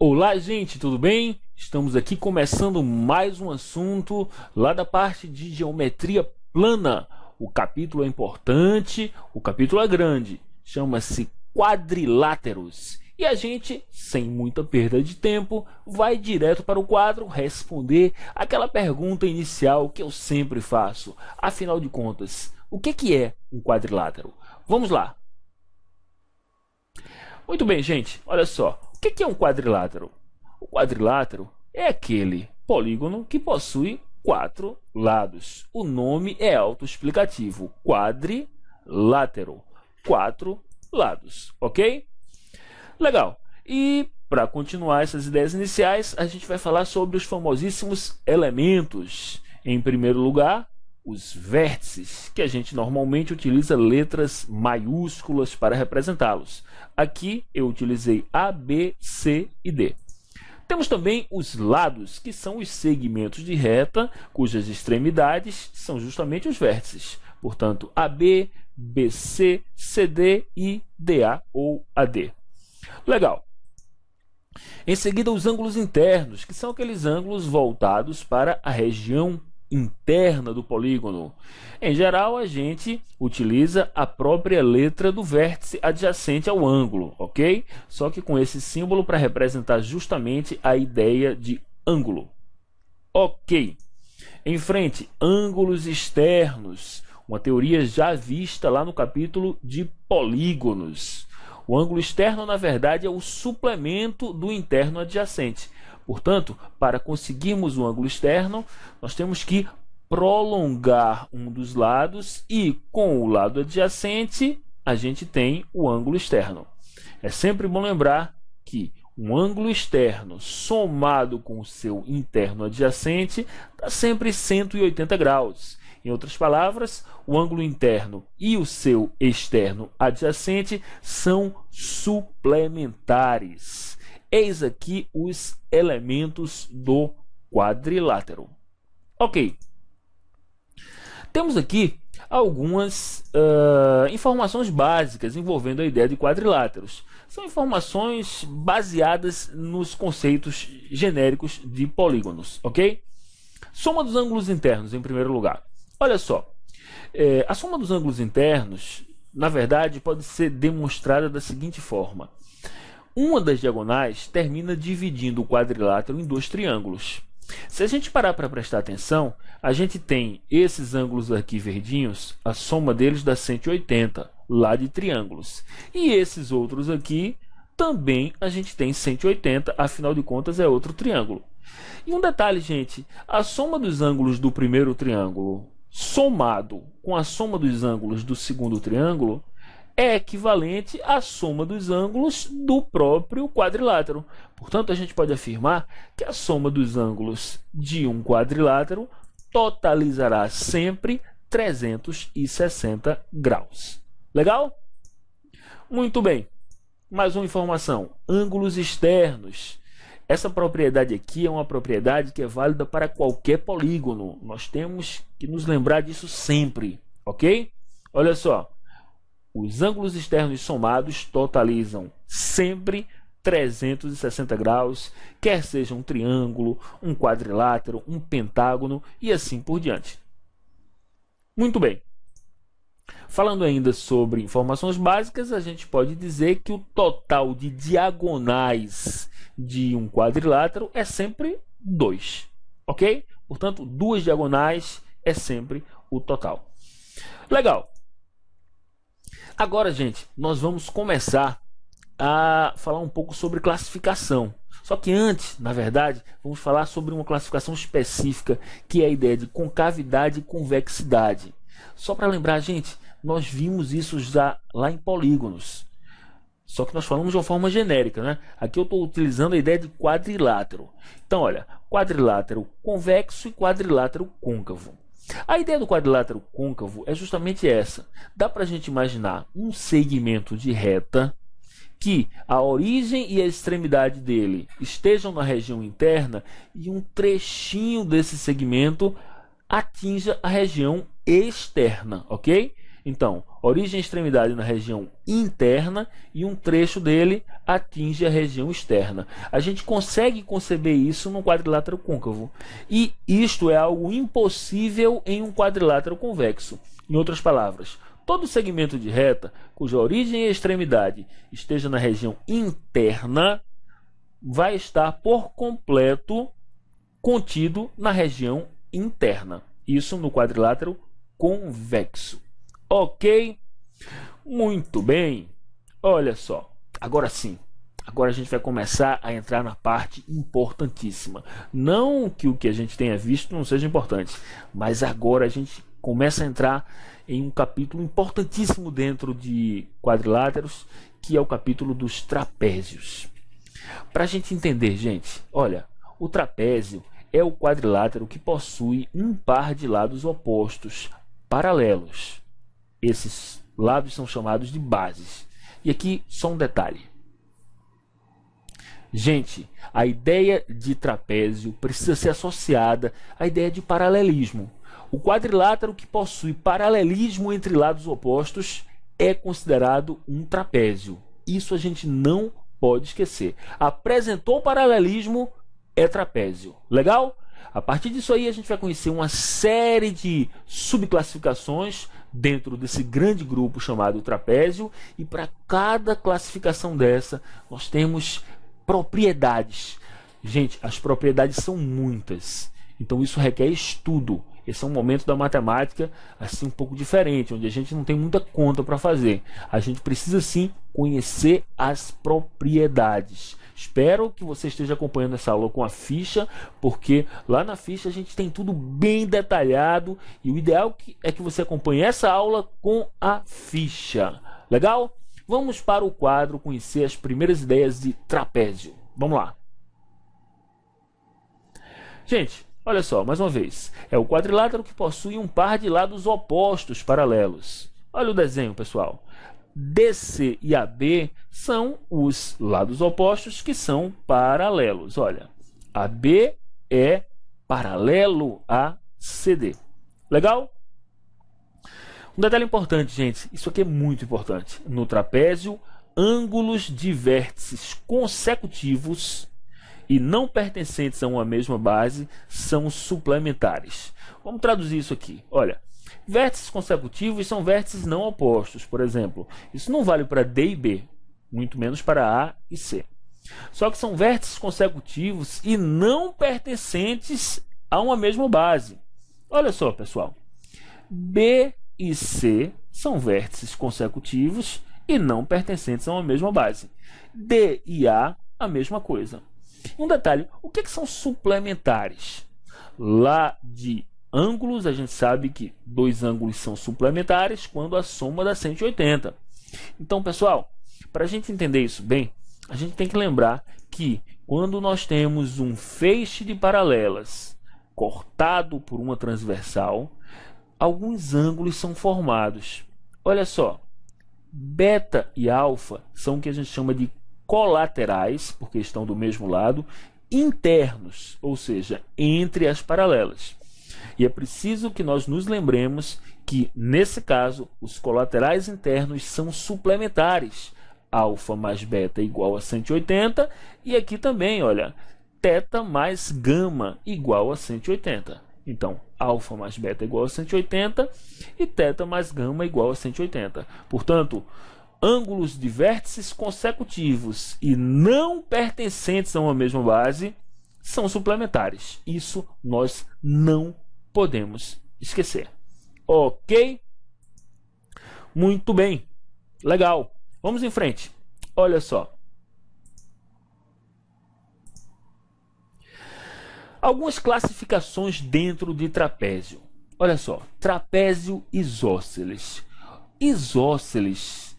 Olá, gente, tudo bem? Estamos aqui começando mais um assunto lá da parte de geometria plana. O capítulo é importante, o capítulo é grande, chama-se quadriláteros. E a gente, sem muita perda de tempo, vai direto para o quadro responder aquela pergunta inicial que eu sempre faço. Afinal de contas, o que é um quadrilátero? Vamos lá. Muito bem, gente, olha só. O que é um quadrilátero? O quadrilátero é aquele polígono que possui quatro lados. O nome é autoexplicativo. Quadrilátero. Quatro lados, ok? Legal. E para continuar essas ideias iniciais, a gente vai falar sobre os famosíssimos elementos. Em primeiro lugar, os vértices, que a gente normalmente utiliza letras maiúsculas para representá-los. Aqui eu utilizei A, B, C e D. Temos também os lados, que são os segmentos de reta, cujas extremidades são justamente os vértices. Portanto, AB, BC, CD e DA ou AD. Legal. Em seguida, os ângulos internos, que são aqueles ângulos voltados para a região interna do polígono. Em geral, a gente utiliza a própria letra do vértice adjacente ao ângulo, ok? Só que com esse símbolo para representar justamente a ideia de ângulo. Ok. Em frente, ângulos externos, uma teoria já vista lá no capítulo de polígonos. O ângulo externo, na verdade, é o suplemento do interno adjacente. Portanto, para conseguirmos o ângulo externo, nós temos que prolongar um dos lados e, com o lado adjacente, a gente tem o ângulo externo. É sempre bom lembrar que um ângulo externo somado com o seu interno adjacente dá sempre 180 graus. Em outras palavras, o ângulo interno e o seu externo adjacente são suplementares. Eis aqui os elementos do quadrilátero. Ok. Temos aqui algumas informações básicas envolvendo a ideia de quadriláteros. São informações baseadas nos conceitos genéricos de polígonos, ok? Soma dos ângulos internos, em primeiro lugar. Olha só, a soma dos ângulos internos, na verdade, pode ser demonstrada da seguinte forma. Uma das diagonais termina dividindo o quadrilátero em dois triângulos. Se a gente parar para prestar atenção, a gente tem esses ângulos aqui verdinhos, a soma deles dá 180, lá de triângulos. E esses outros aqui, também a gente tem 180, afinal de contas é outro triângulo. E um detalhe, gente, a soma dos ângulos do primeiro triângulo somado com a soma dos ângulos do segundo triângulo é equivalente à soma dos ângulos do próprio quadrilátero. Portanto, a gente pode afirmar que a soma dos ângulos de um quadrilátero totalizará sempre 360 graus. Legal? Muito bem. Mais uma informação. Ângulos externos. Essa propriedade aqui é uma propriedade que é válida para qualquer polígono. Nós temos que nos lembrar disso sempre, ok? Olha só. Os ângulos externos somados totalizam sempre 360 graus, quer seja um triângulo, um quadrilátero, um pentágono e assim por diante. Muito bem. Falando ainda sobre informações básicas, a gente pode dizer que o total de diagonais de um quadrilátero é sempre 2, ok? Portanto, duas diagonais é sempre o total. Legal. Agora, gente, nós vamos começar a falar um pouco sobre classificação. Só que antes, na verdade, vamos falar sobre uma classificação específica, que é a ideia de concavidade e convexidade. Só para lembrar, gente, nós vimos isso já lá em polígonos. Só que nós falamos de uma forma genérica, né? Aqui eu estou utilizando a ideia de quadrilátero. Então, olha, quadrilátero convexo e quadrilátero côncavo. A ideia do quadrilátero côncavo é justamente essa. Dá para a gente imaginar um segmento de reta que a origem e a extremidade dele estejam na região interna e um trechinho desse segmento atinja a região externa, ok? Então, origem e extremidade na região interna e um trecho dele atinge a região externa. A gente consegue conceber isso num quadrilátero côncavo. E isto é algo impossível em um quadrilátero convexo. Em outras palavras, todo segmento de reta cuja origem e extremidade esteja na região interna vai estar por completo contido na região interna. Isso no quadrilátero convexo. Ok? Muito bem. Olha só. Agora sim. Agora a gente vai começar a entrar na parte importantíssima. Não que o que a gente tenha visto não seja importante, mas agora a gente começa a entrar em um capítulo importantíssimo dentro de quadriláteros, que é o capítulo dos trapézios. Para a gente entender, gente, olha, o trapézio é o quadrilátero que possui um par de lados opostos, paralelos. Esses lados são chamados de bases. E aqui só um detalhe. Gente, a ideia de trapézio precisa ser associada à ideia de paralelismo. O quadrilátero que possui paralelismo entre lados opostos é considerado um trapézio. Isso a gente não pode esquecer. Apresentou paralelismo, é trapézio. Legal? A partir disso aí a gente vai conhecer uma série de subclassificações dentro desse grande grupo chamado trapézio, e para cada classificação dessa nós temos propriedades. Gente, as propriedades são muitas, então isso requer estudo. Esse é um momento da matemática assim um pouco diferente, onde a gente não tem muita conta para fazer. A gente precisa sim conhecer as propriedades. Espero que você esteja acompanhando essa aula com a ficha, porque lá na ficha a gente tem tudo bem detalhado, e o ideal é que você acompanhe essa aula com a ficha. Legal? Vamos para o quadro conhecer as primeiras ideias de trapézio. Vamos lá. Gente, olha só, mais uma vez. É o quadrilátero que possui um par de lados opostos paralelos. Olha o desenho, pessoal. DC e AB são os lados opostos que são paralelos. Olha, AB é paralelo a CD. Legal? Um detalhe importante, gente. Isso aqui é muito importante. No trapézio, ângulos de vértices consecutivos e não pertencentes a uma mesma base são suplementares. Vamos traduzir isso aqui. Olha, vértices consecutivos são vértices não opostos, por exemplo. Isso não vale para D e B, muito menos para A e C. Só que são vértices consecutivos e não pertencentes a uma mesma base. Olha só, pessoal. B e C são vértices consecutivos e não pertencentes a uma mesma base. D e A, a mesma coisa. Um detalhe, o que são suplementares? Lá de ângulos, a gente sabe que dois ângulos são suplementares quando a soma dá 180. Então, pessoal, para a gente entender isso bem, a gente tem que lembrar que quando nós temos um feixe de paralelas cortado por uma transversal, alguns ângulos são formados. Olha só, beta e alfa são o que a gente chama de colaterais, porque estão do mesmo lado, internos, ou seja, entre as paralelas. E é preciso que nós nos lembremos que, nesse caso, os colaterais internos são suplementares. Alfa mais beta igual a 180, e aqui também, olha, teta mais gama igual a 180. Então, alfa mais beta igual a 180 e teta mais gama igual a 180. Portanto, ângulos de vértices consecutivos e não pertencentes a uma mesma base são suplementares. Isso nós não podemos esquecer. Ok? Muito bem. Legal. Vamos em frente. Olha só. Algumas classificações dentro de trapézio. Olha só. Trapézio isósceles. Isósceles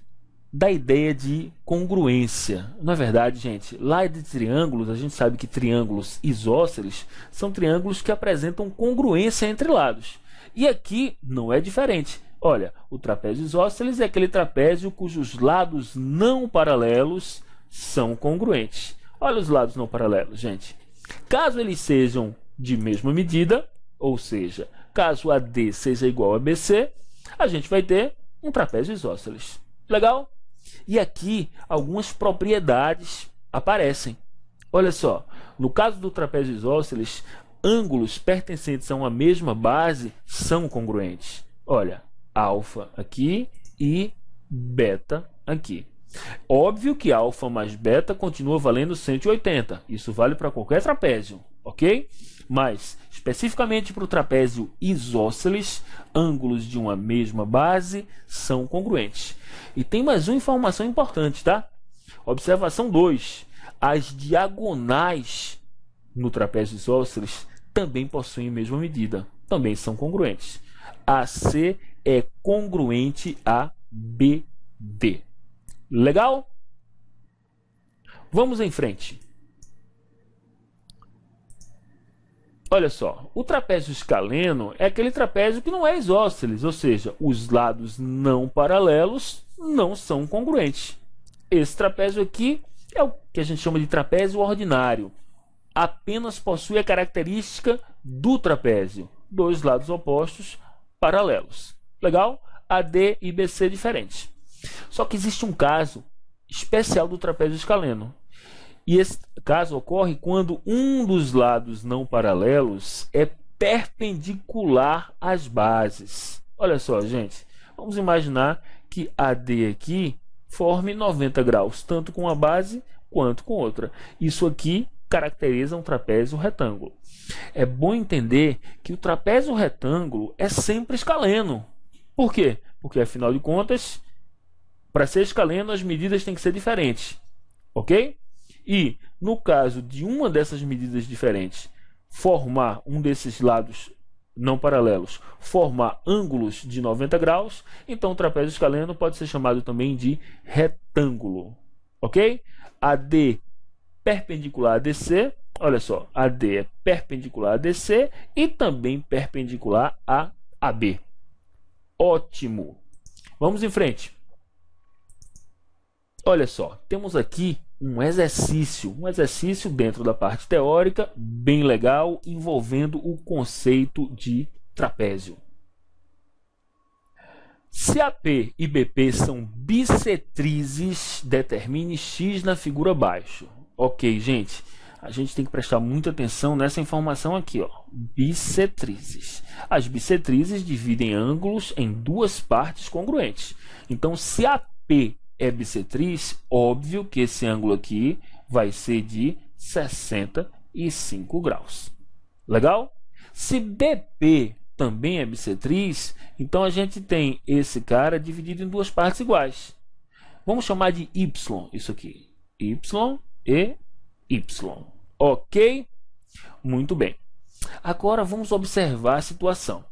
dá ideia de congruência. Na verdade, gente, lá de triângulos, a gente sabe que triângulos isósceles são triângulos que apresentam congruência entre lados. E aqui não é diferente. Olha, o trapézio isósceles é aquele trapézio cujos lados não paralelos são congruentes. Olha os lados não paralelos, gente. Caso eles sejam de mesma medida, ou seja, caso AD seja igual a BC, a gente vai ter um trapézio isósceles. Legal? E aqui algumas propriedades aparecem. Olha só, no caso do trapézio isósceles, ângulos pertencentes a uma mesma base são congruentes. Olha, alfa aqui e beta aqui. Óbvio que alfa mais beta continua valendo 180. Isso vale para qualquer trapézio, ok? Mas, especificamente para o trapézio isósceles, ângulos de uma mesma base são congruentes. E tem mais uma informação importante, tá? Observação 2. As diagonais no trapézio isósceles também possuem a mesma medida. Também são congruentes. AC é congruente a BD. Legal? Vamos em frente. Olha só, o trapézio escaleno é aquele trapézio que não é isósceles, ou seja, os lados não paralelos não são congruentes. Esse trapézio aqui é o que a gente chama de trapézio ordinário. Apenas possui a característica do trapézio, dois lados opostos paralelos. Legal? AD e BC diferentes. Só que existe um caso especial do trapézio escaleno. E esse caso ocorre quando um dos lados não paralelos é perpendicular às bases. Olha só, gente. Vamos imaginar que AD aqui forme 90 graus, tanto com uma base quanto com outra. Isso aqui caracteriza um trapézio retângulo. É bom entender que o trapézio retângulo é sempre escaleno. Por quê? Porque, afinal de contas, para ser escaleno, as medidas têm que ser diferentes. Ok? E, no caso de uma dessas medidas diferentes, formar um desses lados não paralelos, formar ângulos de 90 graus, então o trapézio escaleno pode ser chamado também de retângulo. Ok? AD perpendicular a DC, olha só, AD é perpendicular a DC e também perpendicular a AB. Ótimo! Vamos em frente. Olha só, temos aqui um exercício dentro da parte teórica, bem legal, envolvendo o conceito de trapézio. Se AP e BP são bissetrizes, determine X na figura abaixo. Ok, gente, a gente tem que prestar muita atenção nessa informação aqui, ó. Bissetrizes. As bissetrizes dividem ângulos em duas partes congruentes. Então, se AP é bissetriz, óbvio que esse ângulo aqui vai ser de 65 graus. Legal? Se BP também é bissetriz, então a gente tem esse cara dividido em duas partes iguais. Vamos chamar de Y isso aqui. Y e Y. Ok? Muito bem. Agora vamos observar a situação.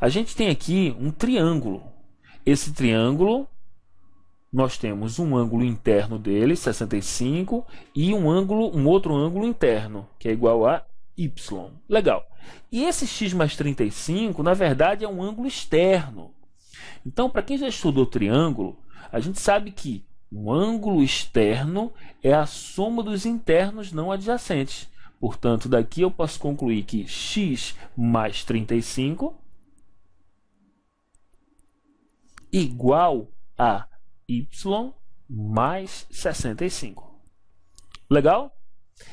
A gente tem aqui um triângulo. Esse triângulo, nós temos um ângulo interno dele, 65, e um outro ângulo interno, que é igual a Y. Legal. E esse x mais 35, na verdade, é um ângulo externo. Então, para quem já estudou triângulo, a gente sabe que um ângulo externo é a soma dos internos não adjacentes. Portanto, daqui eu posso concluir que x mais 35 igual a y mais 65. Legal?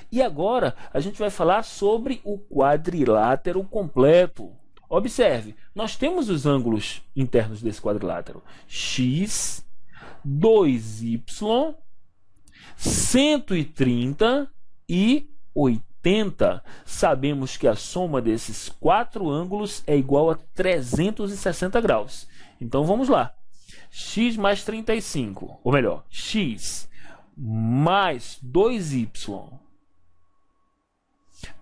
E agora a gente vai falar sobre o quadrilátero completo. Observe, nós temos os ângulos internos desse quadrilátero. X, 2y, 130 e 80. Sabemos que a soma desses quatro ângulos é igual a 360 graus. Então vamos lá. X mais 35, ou melhor, x mais 2y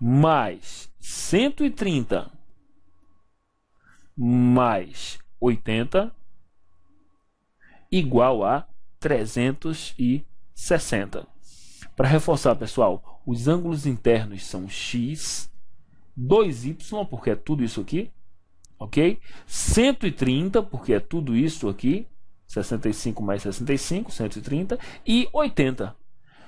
mais 130 mais 80 igual a 360. Para reforçar, pessoal, os ângulos internos são x, 2y, porque é tudo isso aqui, ok? 130, porque é tudo isso aqui, 65 mais 65, 130, e 80.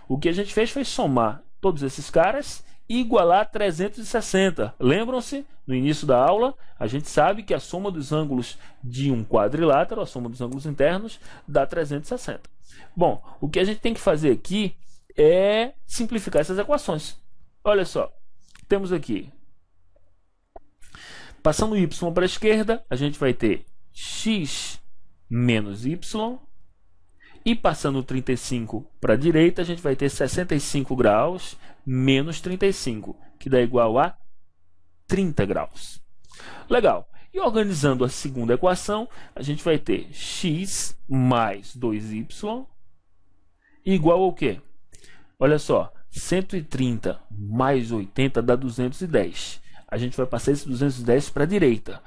O que a gente fez foi somar todos esses caras igualar 360. Lembram-se? No início da aula, a gente sabe que a soma dos ângulos de um quadrilátero, a soma dos ângulos internos, dá 360. Bom, o que a gente tem que fazer aqui é simplificar essas equações. Olha só, temos aqui, passando o y para a esquerda, a gente vai ter x menos y. E passando o 35 para a direita, a gente vai ter 65 graus menos 35, que dá igual a 30 graus. Legal. E organizando a segunda equação, a gente vai ter x mais 2y igual ao quê? Olha só, 130 mais 80 dá 210. A gente vai passar esse 210 para a direita.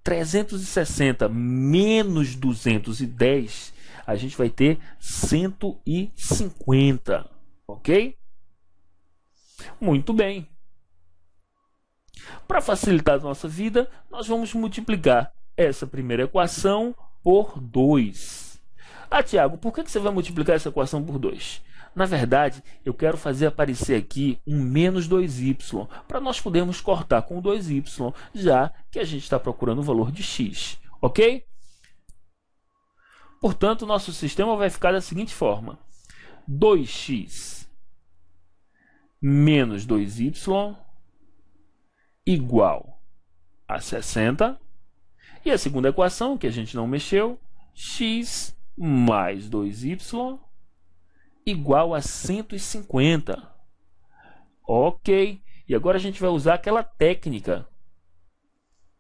360 menos 210, a gente vai ter 150, ok? Muito bem. Para facilitar a nossa vida, nós vamos multiplicar essa primeira equação por 2. Ah, Tiago, por que você vai multiplicar essa equação por 2? Na verdade, eu quero fazer aparecer aqui um menos 2y, para nós podermos cortar com 2y, já que a gente está procurando o valor de x, ok? Portanto, nosso sistema vai ficar da seguinte forma: 2x menos 2y igual a 60. E a segunda equação, que a gente não mexeu, x mais 2y igual a 150. Ok. E agora a gente vai usar aquela técnica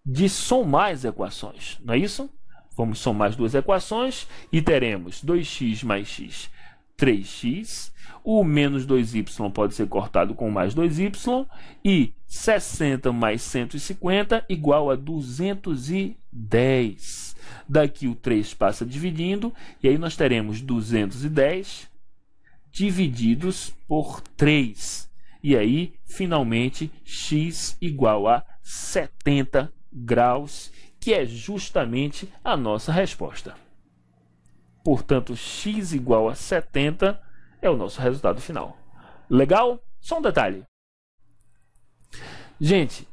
de somar as equações, não é isso? Vamos somar as duas equações e teremos 2x mais x, 3x. O menos 2y pode ser cortado com mais 2y. E 60 mais 150 igual a 210. Daqui o 3 passa dividindo. E aí nós teremos 210 divididos por 3. E aí, finalmente, x igual a 70 graus, que é justamente a nossa resposta. Portanto, x igual a 70 é o nosso resultado final. Legal? Só um detalhe. Gente,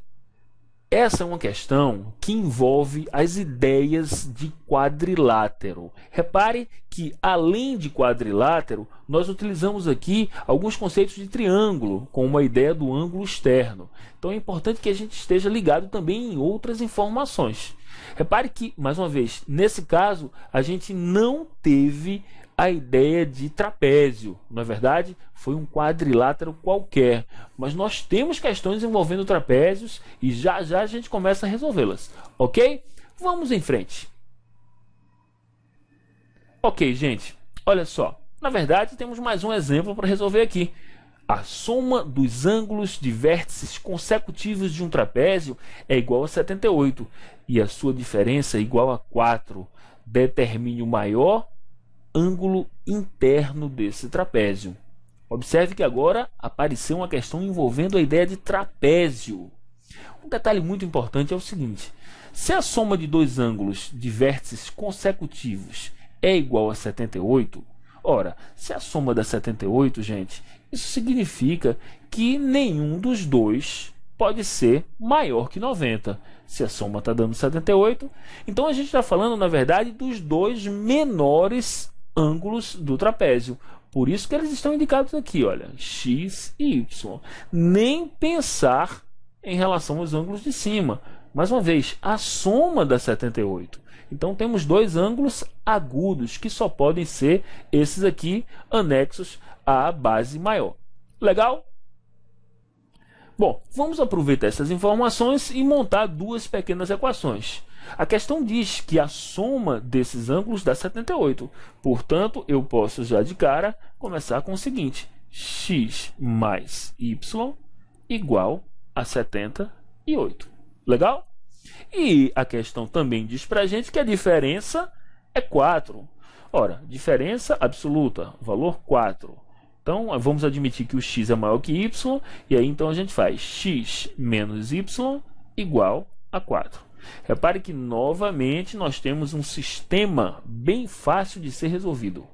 essa é uma questão que envolve as ideias de quadrilátero. Repare que, além de quadrilátero, nós utilizamos aqui alguns conceitos de triângulo, como a ideia do ângulo externo. Então é importante que a gente esteja ligado também em outras informações. Repare que, mais uma vez, nesse caso, a gente não teve a ideia de trapézio. Na verdade, foi um quadrilátero qualquer. Mas nós temos questões envolvendo trapézios e já já a gente começa a resolvê-las. Ok? Vamos em frente. Ok, gente. Olha só. Na verdade, temos mais um exemplo para resolver aqui. A soma dos ângulos de vértices consecutivos de um trapézio é igual a 78 e a sua diferença é igual a 4. Determine o maior ângulo interno desse trapézio. Observe que agora apareceu uma questão envolvendo a ideia de trapézio. Um detalhe muito importante é o seguinte: se a soma de dois ângulos de vértices consecutivos é igual a 78, ora, se a soma dá 78, gente, isso significa que nenhum dos dois pode ser maior que 90. Se a soma está dando 78, então a gente está falando, na verdade, dos dois menores ângulos do trapézio. Por isso que eles estão indicados aqui, olha, x e y. Nem pensar em relação aos ângulos de cima. Mais uma vez, a soma dá 78. Então temos dois ângulos agudos, que só podem ser esses aqui, anexos à base maior. Legal? Bom, vamos aproveitar essas informações e montar duas pequenas equações. A questão diz que a soma desses ângulos dá 78. Portanto, eu posso já de cara começar com o seguinte: x mais y igual a 78. Legal? E a questão também diz para a gente que a diferença é 4. Ora, diferença absoluta, valor 4. Então, vamos admitir que o x é maior que y, e aí então a gente faz x menos y igual a 4. Repare que, novamente, nós temos um sistema bem fácil de ser resolvido.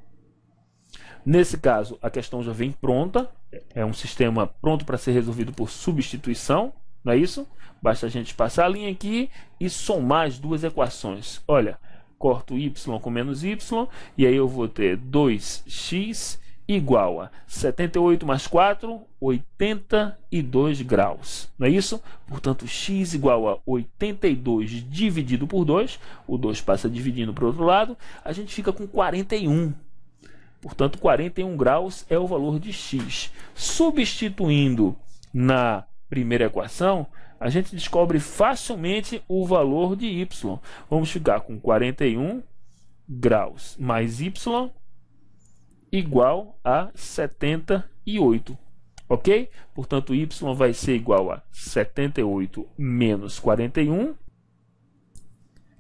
Nesse caso, a questão já vem pronta, é um sistema pronto para ser resolvido por substituição, não é isso? Basta a gente passar a linha aqui e somar as duas equações. Olha, corto y com menos y, e aí eu vou ter 2x igual a 78 mais 4, 82 graus. Não é isso? Portanto, x igual a 82 dividido por 2. O 2 passa dividindo para o outro lado. A gente fica com 41. Portanto, 41 graus é o valor de x. Substituindo na primeira equação, a gente descobre facilmente o valor de y. Vamos ficar com 41 graus mais y igual a 78, ok? Portanto, y vai ser igual a 78 menos 41,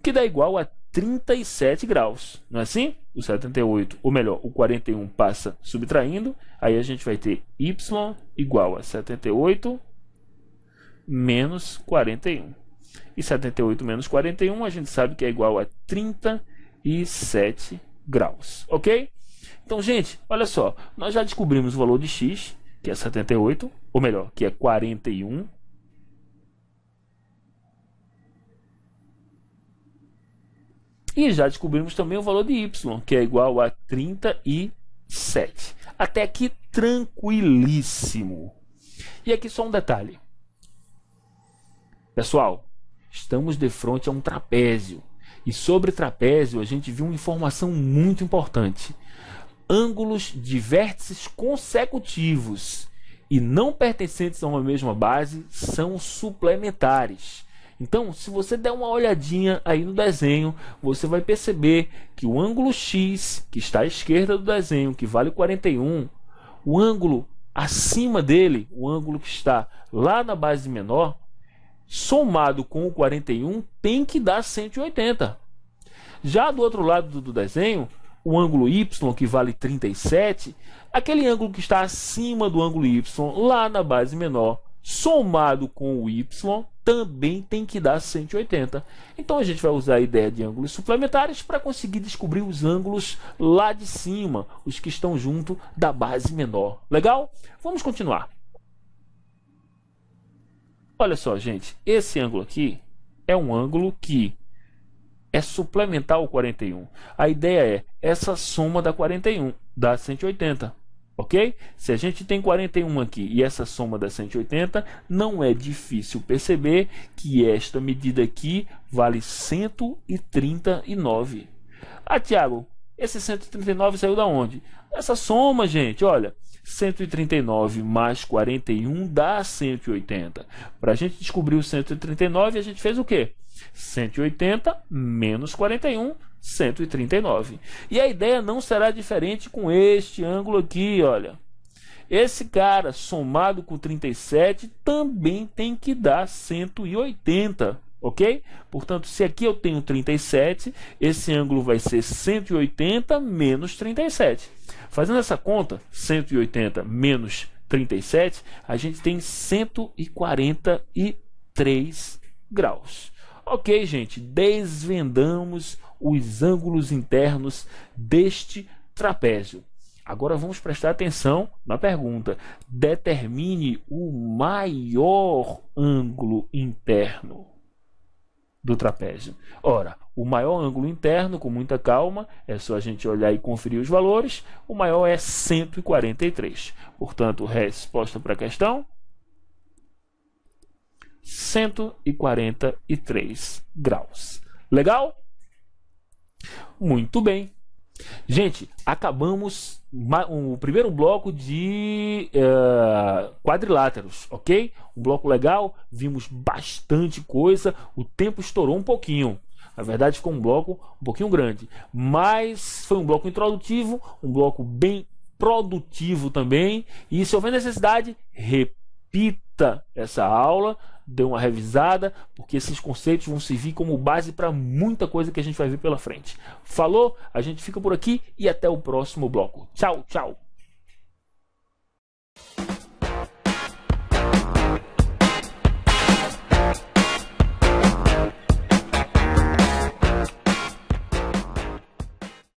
que dá igual a 37 graus, não é assim? O 78, ou melhor, o 41 passa subtraindo, aí a gente vai ter y igual a 78 menos 41. E 78 menos 41 a gente sabe que é igual a 37 graus, ok? Então, gente, olha só, nós já descobrimos o valor de x, que é 78, ou melhor, que é 41. E já descobrimos também o valor de y, que é igual a 37. Até aqui, tranquilíssimo. E aqui só um detalhe. Pessoal, estamos de frente a um trapézio. E sobre trapézio, a gente viu uma informação muito importante. Ângulos de vértices consecutivos e não pertencentes a uma mesma base são suplementares. Então, se você der uma olhadinha aí no desenho, você vai perceber que o ângulo x, que está à esquerda do desenho, que vale 41, o ângulo acima dele, o ângulo que está lá na base menor, somado com o 41, tem que dar 180. Já do outro lado do desenho, o ângulo y, que vale 37, aquele ângulo que está acima do ângulo y, lá na base menor, somado com o y, também tem que dar 180. Então a gente vai usar a ideia de ângulos suplementares para conseguir descobrir os ângulos lá de cima, os que estão junto da base menor. Legal? Vamos continuar. Olha só, gente, esse ângulo aqui é um ângulo que é suplementar ao 41. A ideia é essa soma da 41, dá 180, ok? Se a gente tem 41 aqui e essa soma dá 180, não é difícil perceber que esta medida aqui vale 139. Ah, Tiago, esse 139 saiu da onde? Essa soma, gente, olha, 139 mais 41 dá 180. Para a gente descobrir o 139, a gente fez o quê? 180 menos 41, 139. E a ideia não será diferente com este ângulo aqui, olha. Esse cara, somado com 37, também tem que dar 180, ok? Portanto, se aqui eu tenho 37, esse ângulo vai ser 180 menos 37. Fazendo essa conta, 180 menos 37, a gente tem 143 graus. Ok, gente, desvendamos os ângulos internos deste trapézio. Agora vamos prestar atenção na pergunta. Determine o maior ângulo interno do trapézio. Ora, o maior ângulo interno, com muita calma, é só a gente olhar e conferir os valores. O maior é 143. Portanto, resposta para a questão: 143 graus. Legal? Muito bem. Gente, acabamos o primeiro bloco de quadriláteros, ok? Um bloco legal, vimos bastante coisa, o tempo estourou um pouquinho. Na verdade, ficou um bloco um pouquinho grande, mas foi um bloco introdutivo, um bloco bem produtivo também. E se houver necessidade, repita essa aula, dê uma revisada, porque esses conceitos vão servir como base para muita coisa que a gente vai ver pela frente. Falou? A gente fica por aqui e até o próximo bloco. Tchau, tchau!